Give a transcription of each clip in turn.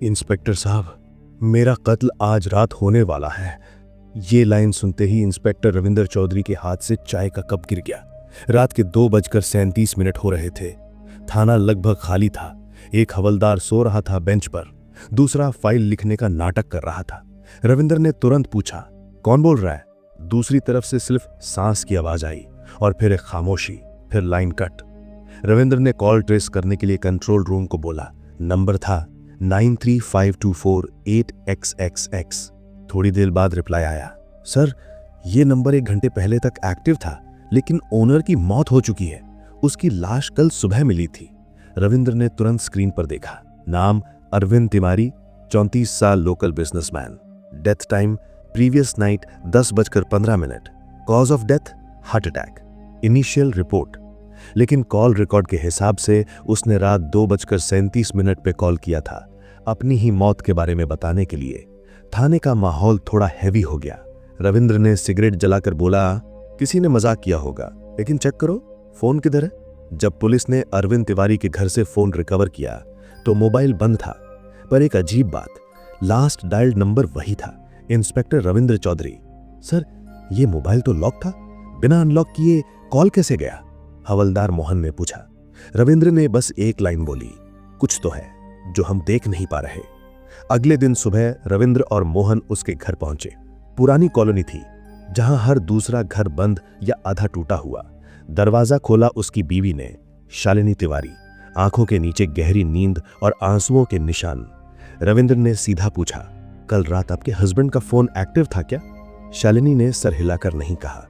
Inspector साहब, मेरा कत्ल आज रात होने वाला है। ये लाइन सुनते ही इंस्पेक्टर रविंद्र चौधरी के हाथ से चाय का कप गिर गया। रात के 2:37 हो रहे थे। थाना लगभग खाली था। एक हवलदार सो रहा था बेंच पर, दूसरा फाइल लिखने का नाटक कर रहा था। रविंद्र ने तुरंत पूछा, कौन बोल रहा है? दूसरी तरफ से सिर्फ सांस की आवाज आई और फिर एक खामोशी, फिर लाइन कट। रविंद्र ने कॉल ट्रेस करने के लिए कंट्रोल रूम को बोला। नंबर था 935248XXX। थोड़ी देर बाद रिप्लाई आया, सर ये नंबर 1 घंटे पहले तक एक्टिव था, लेकिन ओनर की मौत हो चुकी है। उसकी लाश कल सुबह मिली थी। रविंद्र ने तुरंत स्क्रीन पर देखा। नाम अरविंद तिवारी, 34 साल, local businessman. Death time previous night 10:15। Cause of death heart attack. Initial report. लेकिन कॉल रिकॉर्ड के हिसाब से उसने रात 2:37 पे कॉल किया था, अपनी ही मौत के बारे में बताने के लिए। थाने का माहौल थोड़ा हैवी हो गया। रविंद्र ने सिगरेट जलाकर बोला, किसी ने मजाक किया होगा, लेकिन चेक करो फोन किधर है। जब पुलिस ने अरविंद तिवारी के घर से फोन रिकवर किया तो मोबाइल बंद था, पर एक अजीब बात, लास्ट डायल्ड नंबर वही था, इंस्पेक्टर रविंद्र चौधरी। सर ये मोबाइल तो लॉक था, बिना अनलॉक किए कॉल कैसे गया? हवलदार मोहन ने पूछा। रविंद्र ने बस एक लाइन बोली, कुछ तो है जो हम देख नहीं पा रहे। अगले दिन सुबह रविंद्र और मोहन उसके घर पहुंचे। पुरानी कॉलोनी थी, जहां हर दूसरा घर बंद या आधा टूटा हुआ। दरवाजा खोला उसकी बीवी ने, शालिनी तिवारी। आंखों के नीचे गहरी नींद और आंसुओं के निशान। रविंद्र ने सीधा पूछा, कल रात आपके हस्बैंड का फोन एक्टिव था क्या? शालिनी ने सर हिलाकर नहीं कहा।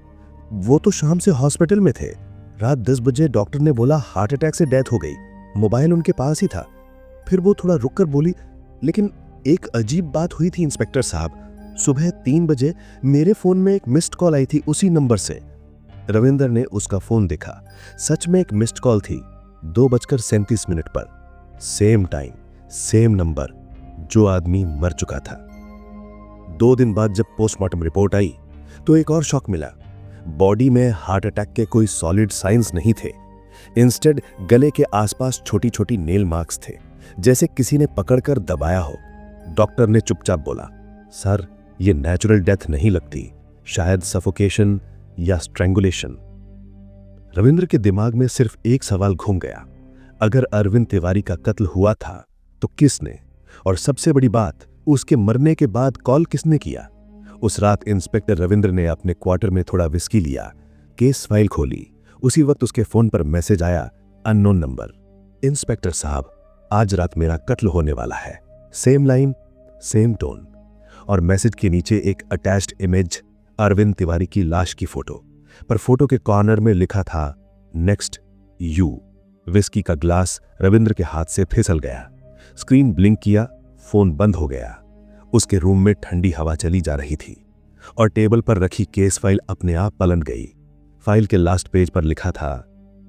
वो तो शाम से हॉस्पिटल में थे। रात 10 बजे डॉक्टर ने बोला हार्ट अटैक से डेथ हो गई। मोबाइल उनके पास ही था। फिर वो थोड़ा रुककर बोली, लेकिन एक अजीब बात हुई थी इंस्पेक्टर साहब। सुबह 3 बजे मेरे फोन में एक मिस्ड कॉल आई थी उसी नंबर से। रविंद्र ने उसका फोन देखा। सच में एक मिस्ड कॉल थी, 2:37 पर। Same time, same number. जो आदमी मर चुका था। 2 दिन बाद जब पोस्टमार्टम रिपोर्ट आई तो एक और शॉक मिला। बॉडी में हार्ट अटैक के कोई सॉलिड साइंस नहीं थे। इंस्टेड गले के आसपास छोटी छोटी नेल मार्क्स थे, जैसे किसी ने पकड़कर दबाया हो। डॉक्टर ने चुपचाप बोला, सर ये नेचुरल डेथ नहीं लगती, शायद सफोकेशन या स्ट्रैंगुलेशन। रविंद्र के दिमाग में सिर्फ एक सवाल घूम गया, अगर अरविंद तिवारी का कत्ल हुआ था तो किसने? और सबसे बड़ी बात, उसके मरने के बाद कॉल किसने किया? उस रात इंस्पेक्टर रविंद्र ने अपने क्वार्टर में थोड़ा विस्की लिया, केस फाइल खोली। उसी वक्त उसके फोन पर मैसेज आया, अननोन नंबर। इंस्पेक्टर साहब, आज रात मेरा कत्ल होने वाला है। Same line, same tone. और मैसेज के नीचे एक अटैच्ड इमेज, अरविंद तिवारी की लाश की फोटो। पर फोटो के कॉर्नर में लिखा था, नेक्स्ट यू। विस्की का ग्लास रविंद्र के हाथ से फिसल गया। स्क्रीन ब्लिंक किया, फोन बंद हो गया। उसके रूम में ठंडी हवा चली जा रही थी और टेबल पर रखी केस फाइल अपने आप पलट गई। फाइल के लास्ट पेज पर लिखा था,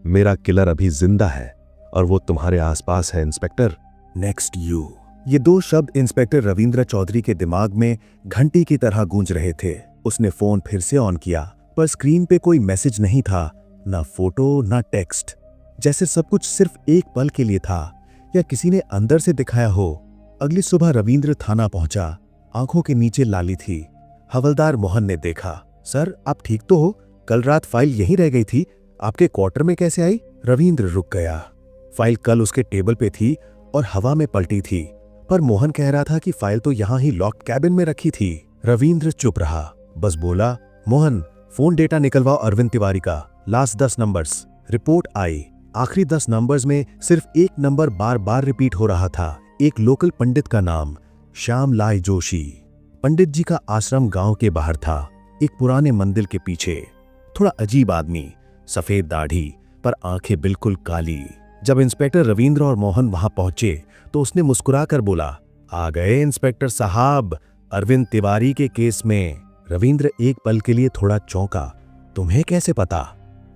मेरा किलर अभी जिंदा है और वो तुम्हारे आसपास है इंस्पेक्टर, नेक्स्ट यू। ये 2 शब्द इंस्पेक्टर रविंद्र चौधरी के दिमाग में घंटी की तरह गूंज रहे थे। उसने फोन फिर से ऑन किया, पर स्क्रीन पे कोई मैसेज नहीं था, ना फोटो ना टेक्स्ट। जैसे सब कुछ सिर्फ एक पल के लिए था, या किसी ने अंदर से दिखाया हो। अगली सुबह रविंद्र थाना पहुंचा। आंखों के नीचे लाली थी। हवलदार मोहन ने देखा, सर आप ठीक तो हो? कल रात फाइल यहीं रह गई थी, आपके क्वार्टर में कैसे आई? रविंद्र रुक गया। फाइल कल उसके टेबल पे थी और हवा में पलटी थी, पर मोहन कह रहा था कि फाइल तो यहां ही लॉक्ड कैबिन में रखी थी। रविंद्र चुप रहा, बस बोला, मोहन फोन डेटा निकलवाओ अरविंद तिवारी का, लास्ट 10 नंबर्स। रिपोर्ट आई। आखिरी 10 नंबर्स में सिर्फ एक नंबर बार बार रिपीट हो रहा था, एक लोकल पंडित का नाम, श्याम लाल जोशी। पंडित जी का आश्रम गांव के बाहर था, एक पुराने मंदिर के पीछे। थोड़ा अजीब आदमी, सफेद दाढ़ी, पर आंखें बिल्कुल काली। जब इंस्पेक्टर रविंद्र और मोहन वहां पहुंचे तो उसने मुस्कुराकर बोला, आ गए इंस्पेक्टर साहब, अरविंद तिवारी के केस में। रविंद्र एक पल के लिए थोड़ा चौंका, तुम्हें कैसे पता?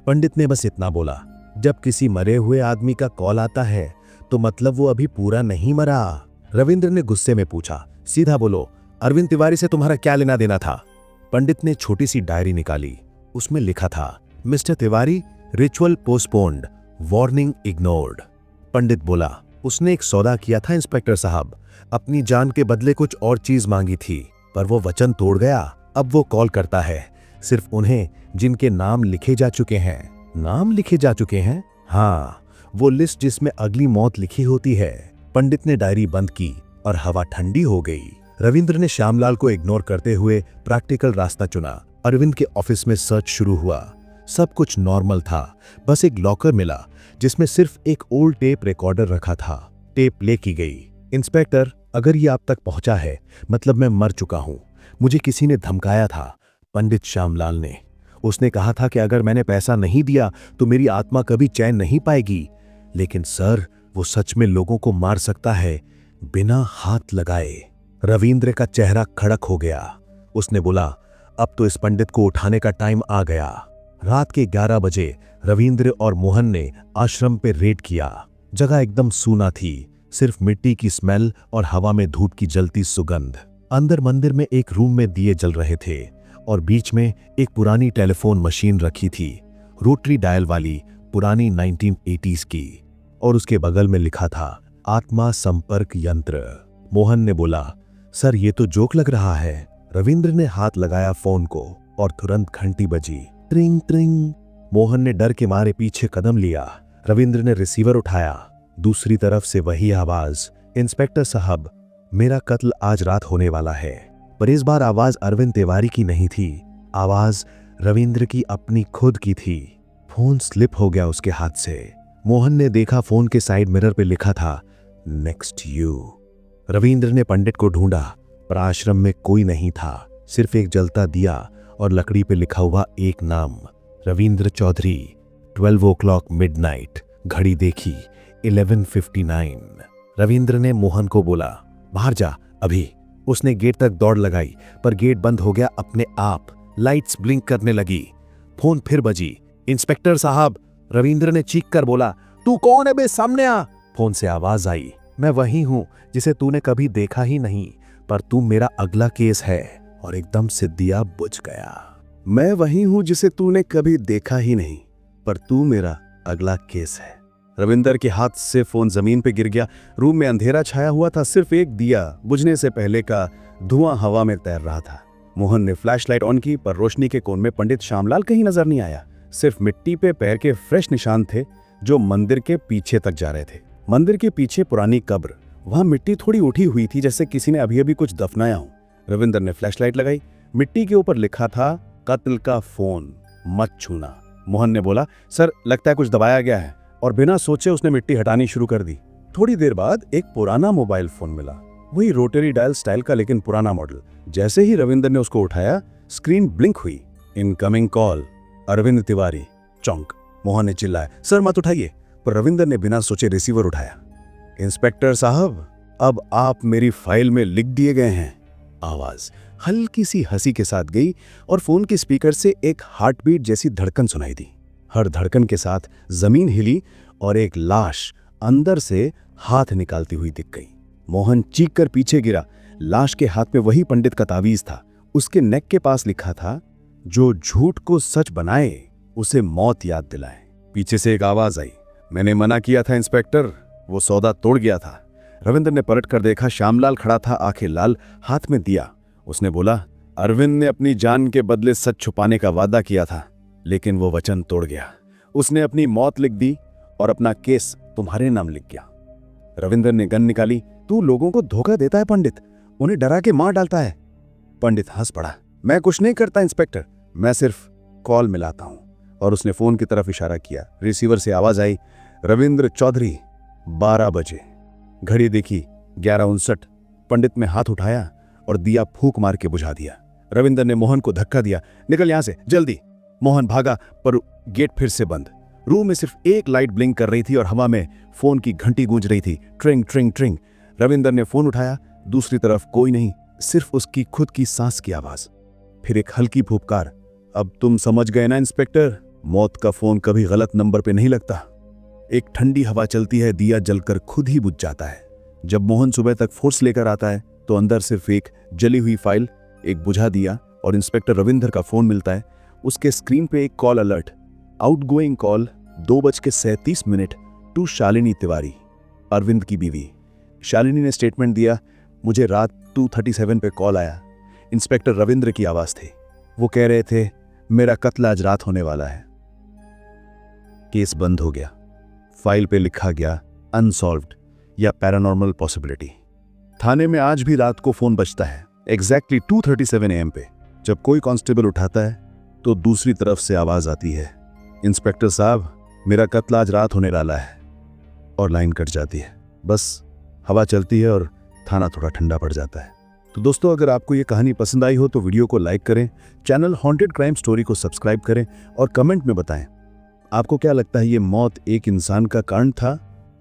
पंडित ने बस इतना बोला, जब किसी मरे हुए आदमी का कॉल आता है तो मतलब वो अभी पूरा नहीं मरा। रविंद्र ने गुस्से में पूछा, सीधा बोलो, अरविंद तिवारी से तुम्हारा क्या लेना देना था? पंडित ने छोटी सी डायरी निकाली। उसमें लिखा था, mister Tiwari, ritual postponed, warning ignored. पंडित बोला, उसने एक सौदा किया था इंस्पेक्टर साहब, अपनी जान के बदले कुछ और चीज मांगी थी, पर वो वचन तोड़ गया। अब वो कॉल करता है सिर्फ उन्हें जिनके नाम लिखे जा चुके हैं। नाम लिखे जा चुके हैं? हाँ, वो लिस्ट जिसमें अगली मौत लिखी होती है। पंडित ने डायरी बंद की और हवा ठंडी हो गई। रविंद्र ने श्यामलाल को इग्नोर करते हुए प्रैक्टिकल रास्ता चुना। अरविंद के ऑफिस में सर्च शुरू हुआ। सब कुछ नॉर्मल था, बस एक लॉकर मिला जिसमें सिर्फ एक ओल्ड टेप रिकॉर्डर रखा था। टेप प्ले की गई। इंस्पेक्टर, अगर ये आप तक पहुंचा है मतलब मैं मर चुका हूं। मुझे किसी ने धमकाया था, पंडित श्यामलाल ने। उसने कहा था कि अगर मैंने पैसा नहीं दिया तो मेरी आत्मा कभी चैन नहीं पाएगी। लेकिन सर, वो सच में लोगों को मार सकता है बिना हाथ लगाए। रविंद्र का चेहरा खड़क हो गया। उसने बोला, अब तो इस पंडित को उठाने का टाइम आ गया। रात के 11 बजे रविंद्र और मोहन ने आश्रम पे रेड किया। जगह एकदम सूना थी, सिर्फ मिट्टी की स्मेल और हवा में धूप की जलती सुगंध। अंदर मंदिर में एक रूम में दिए जल रहे थे और बीच में एक पुरानी टेलीफोन मशीन रखी थी, रोटरी डायल वाली, पुरानी 1980s की। और उसके बगल में लिखा था आत्मा संपर्क यंत्र। मोहन ने बोला, सर ये तो जोक लग रहा है। रविंद्र ने हाथ लगाया फोन को और तुरंत घंटी बजी। ट्रिंग ट्रिंग। मोहन ने डर के मारे पीछे कदम लिया। रविंद्र ने रिसीवर उठाया। दूसरी तरफ से वही आवाज, इंस्पेक्टर साहब, मेरा कत्ल आज रात होने वाला है। पर इस बार आवाज अरविंद तिवारी की नहीं थी, आवाज रविंद्र की अपनी खुद की थी। फोन स्लिप हो गया उसके हाथ से। मोहन ने देखा फोन के साइड मिरर पे लिखा था नेक्स्ट यू। रविंद्र ने पंडित को ढूंढा, पर आश्रम में कोई नहीं था, सिर्फ एक जलता दिया और लकड़ी पे लिखा हुआ एक नाम, रविंद्र चौधरी। 12 o'clock midnight। घड़ी देखी 11:59। रविंद्र ने मोहन को बोला, बाहर जा अभी। उसने गेट तक दौड़ लगाई, पर गेट बंद हो गया अपने आप। लाइट्स ब्लिंक करने लगी। फोन फिर बजी। इंस्पेक्टर साहब, रविंद्र ने चीख कर बोला, तू कौन है बे, सामने आ। फोन से आवाज आई, मैं वही हूं जिसे तूने कभी देखा ही नहीं, पर तू मेरा अगला केस है। और एकदम से दिया बुझ गया। मैं वही हूं जिसे तूने कभी देखा ही नहीं, पर तू मेरा अगला केस है। रविंद्र के हाथ से फोन जमीन पे गिर गया। रूम में अंधेरा छाया हुआ था, सिर्फ एक दिया बुझने से पहले का धुआं हवा में तैर रहा था। मोहन ने फ्लैशलाइट ऑन की, पर रोशनी के कोन में पंडित श्यामलाल कहीं नजर नहीं आया। सिर्फ मिट्टी पे पैर के फ्रेश निशान थे जो मंदिर के पीछे तक जा रहे थे। मंदिर के पीछे पुरानी कब्र, वहां मिट्टी थोड़ी उठी हुई थी जैसे किसी ने अभी अभी कुछ दफनाया हो। रविंद्र ने फ्लैशलाइट लगाई। मिट्टी के ऊपर लिखा था कत्ल का फोन, मत छूना। मोहन ने बोला, सर लगता है कुछ दबाया गया है। और बिना सोचे उसने मिट्टी हटानी शुरू कर दी। थोड़ी देर बाद एक पुराना मोबाइल फोन मिला, वही रोटरी डायल स्टाइल का लेकिन पुराना मॉडल। जैसे ही रविंद्र ने उसको उठाया, स्क्रीन ब्लिंक हुई। Incoming call, Arvind Tiwari. चौंक। मोहन ने चिल्लाया, सर मत उठाइए। पर रविंद्र ने बिना सोचे रिसीवर उठाया। इंस्पेक्टर साहब, अब आप मेरी फाइल में लिख दिए गए हैं। आवाज हल्की सी हंसी के साथ गई और फोन के स्पीकर से एक हार्टबीट जैसी धड़कन सुनाई दी। हर धड़कन के साथ जमीन हिली और एक लाश अंदर से हाथ निकालती हुई दिख गई। मोहन चीख कर पीछे गिरा। लाश के हाथ में वही पंडित का तावीज था। उसके नेक के पास लिखा था, जो झूठ को सच बनाए उसे मौत याद दिलाए। पीछे से एक आवाज आई, मैंने मना किया था इंस्पेक्टर, वो सौदा तोड़ गया था। रविंद्र ने पलट कर देखा, श्यामलाल खड़ा था, आंखें लाल, हाथ में दिया। उसने बोला, अरविंद ने अपनी जान के बदले सच छुपाने का वादा किया था, लेकिन वो वचन तोड़ गया। उसने अपनी मौत लिख दी और अपना केस तुम्हारे नाम लिख गया। रविंद्र ने गन निकाली। तू लोगों को धोखा देता है पंडित, उन्हें डरा के मार डालता है। पंडित हंस पड़ा, मैं कुछ नहीं करता इंस्पेक्टर, मैं सिर्फ कॉल मिलाता हूं। और उसने फोन की तरफ इशारा किया। रिसीवर से आवाज आई, रविंद्र चौधरी, 12 बजे। घड़ी देखी 11:59। पंडित में हाथ उठाया और दिया फूंक मार के बुझा दिया। रविंद्र ने मोहन को धक्का दिया, निकल यहां से जल्दी। मोहन भागा, पर गेट फिर से बंद। रूम में सिर्फ एक लाइट ब्लिंक कर रही थी और हवा में फोन की घंटी गूंज रही थी, ट्रिंग ट्रिंग ट्रिंग। रविंद्र ने फोन उठाया, दूसरी तरफ कोई नहीं, सिर्फ उसकी खुद की सांस की आवाज। फिर एक हल्की फुफकार, अब तुम समझ गए ना इंस्पेक्टर, मौत का फोन कभी गलत नंबर पे नहीं लगता। एक ठंडी हवा चलती है, दिया जलकर खुद ही बुझ जाता है। जब मोहन सुबह तक फोर्स लेकर आता है तो अंदर सिर्फ एक जली हुई फाइल, एक बुझा दिया और इंस्पेक्टर रविंद्र का फोन मिलता है। उसके स्क्रीन पे एक call alert, outgoing call 2:37 to Shalini Tiwari, Arvind की बीवी। शालिनी ने स्टेटमेंट दिया, मुझे रात 2:37 पे कॉल आया। इंस्पेक्टर रविंद्र की आवाज थी। वो कह रहे थे, मेरा कत्ल आज रात होने वाला है। केस बंद हो गया। फाइल पे लिखा गया अनसॉल्व्ड या पैरानॉर्मल पॉसिबिलिटी। थाने में आज भी रात को फोन बजता है, एग्जैक्टली 2:37 AM पे। जब कोई कांस्टेबल उठाता है तो दूसरी तरफ से आवाज आती है, इंस्पेक्टर साहब, मेरा कत्ल आज रात होने वाला है। और लाइन कट जाती है। बस हवा चलती है और थाना थोड़ा ठंडा पड़ जाता है। तो दोस्तों, अगर आपको ये कहानी पसंद आई हो तो वीडियो को लाइक करें, चैनल हॉन्टेड क्राइम स्टोरी को सब्सक्राइब करें और कमेंट में बताएं आपको क्या लगता है, ये मौत एक इंसान का कारण था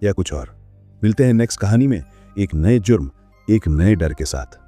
या कुछ और। मिलते हैं नेक्स्ट कहानी में एक नए जुर्म, एक नए डर के साथ।